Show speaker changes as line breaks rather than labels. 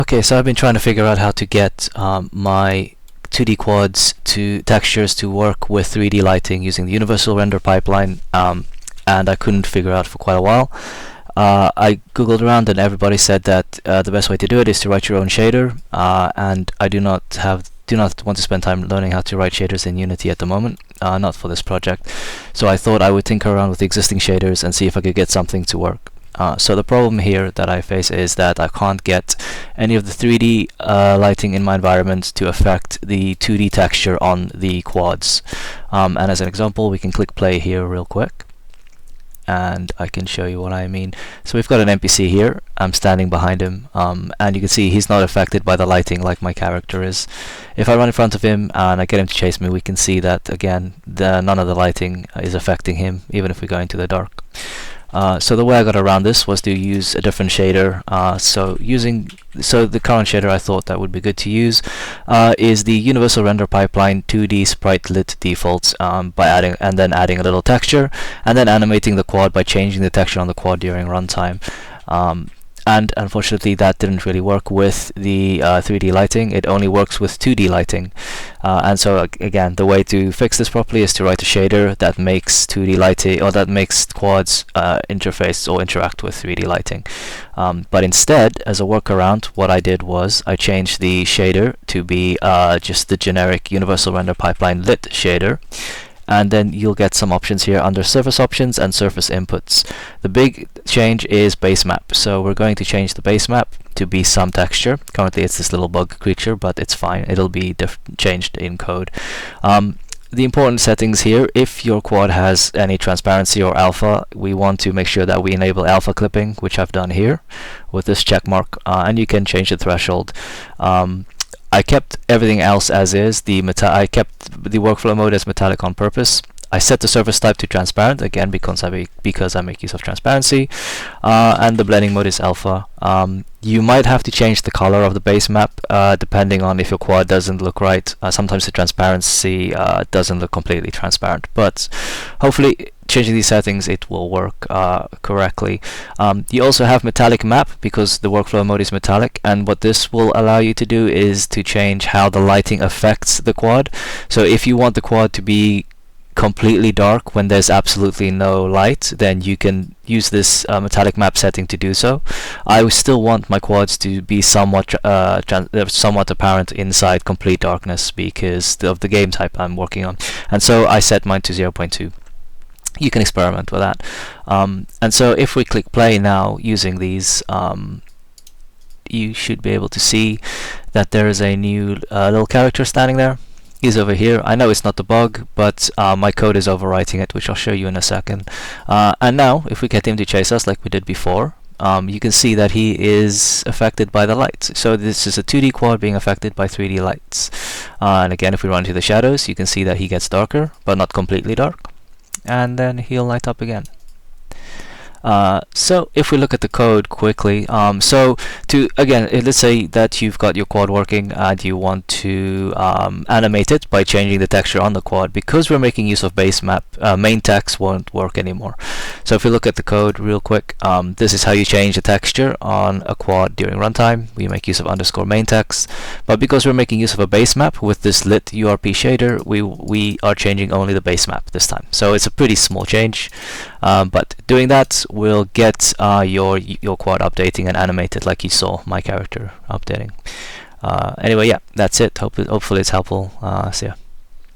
Okay, so I've been trying to figure out how to get my 2D quads to textures to work with 3D lighting using the universal render pipeline, and I couldn't figure out for quite a while. I googled around and everybody said that the best way to do it is to write your own shader, and I do not want to spend time learning how to write shaders in Unity at the moment, not for this project. So I thought I would tinker around with the existing shaders and see if I could get something to work. So the problem here that I face is that I can't get any of the 3D lighting in my environment to affect the 2D texture on the quads. And as an example, we can click play here real quick, and I can show you what I mean. So we've got an NPC here. I'm standing behind him, and you can see he's not affected by the lighting like my character is. If I run in front of him and I get him to chase me, we can see that again none of the lighting is affecting him, even if we go into the dark. So the way I got around this was to use a different shader. So the current shader I thought that would be good to use is the universal render pipeline 2D sprite-lit defaults, by adding a little texture and then animating the quad by changing the texture on the quad during runtime. And unfortunately that didn't really work with the 3D lighting. It only works with 2D lighting, and so again, the way to fix this properly is to write a shader that makes 2D lighting, or that makes quads interface or interact with 3D lighting. But instead, as a workaround, what I did was I changed the shader to be just the generic universal render pipeline lit shader. And then you'll get some options here under surface options and surface inputs. The big change is base map. So we're going to change the base map to be some texture. Currently it's this little bug creature, but it's fine. It'll be changed in code. The important settings here, if your quad has any transparency or alpha, we want to make sure that we enable alpha clipping, which I've done here with this check mark, and you can change the threshold. I kept everything else as is. I kept the workflow mode as metallic on purpose. I set the surface type to transparent, again because I make use of transparency, and the blending mode is alpha. You might have to change the color of the base map depending on if your quad doesn't look right. Sometimes the transparency doesn't look completely transparent, but hopefully changing these settings it will work correctly. You also have metallic map because the workflow mode is metallic, and what this will allow you to do is to change how the lighting affects the quad. So if you want the quad to be completely dark when there's absolutely no light, then you can use this metallic map setting to do so. I still want my quads to be somewhat apparent inside complete darkness because of the game type I'm working on, and so I set mine to 0.2. You can experiment with that. And so if we click play now using these, you should be able to see that there is a new little character standing there. He's over here. I know it's not the bug, but my code is overwriting it, which I'll show you in a second. And now, if we get him to chase us like we did before, you can see that he is affected by the lights. So this is a 2D quad being affected by 3D lights. And again, if we run into the shadows, you can see that he gets darker, but not completely dark. And then he'll light up again. So if we look at the code quickly, so let's say that you've got your quad working and you want to animate it by changing the texture on the quad. Because we're making use of base map, main text won't work anymore. So if we look at the code real quick, this is how you change the texture on a quad during runtime. We make use of underscore main text, but because we're making use of a base map with this lit URP shader, we are changing only the base map this time. So it's a pretty small change, but doing that will get your quad updating and animated like you saw my character updating. Anyway, yeah, that's it. Hopefully it's helpful. See ya.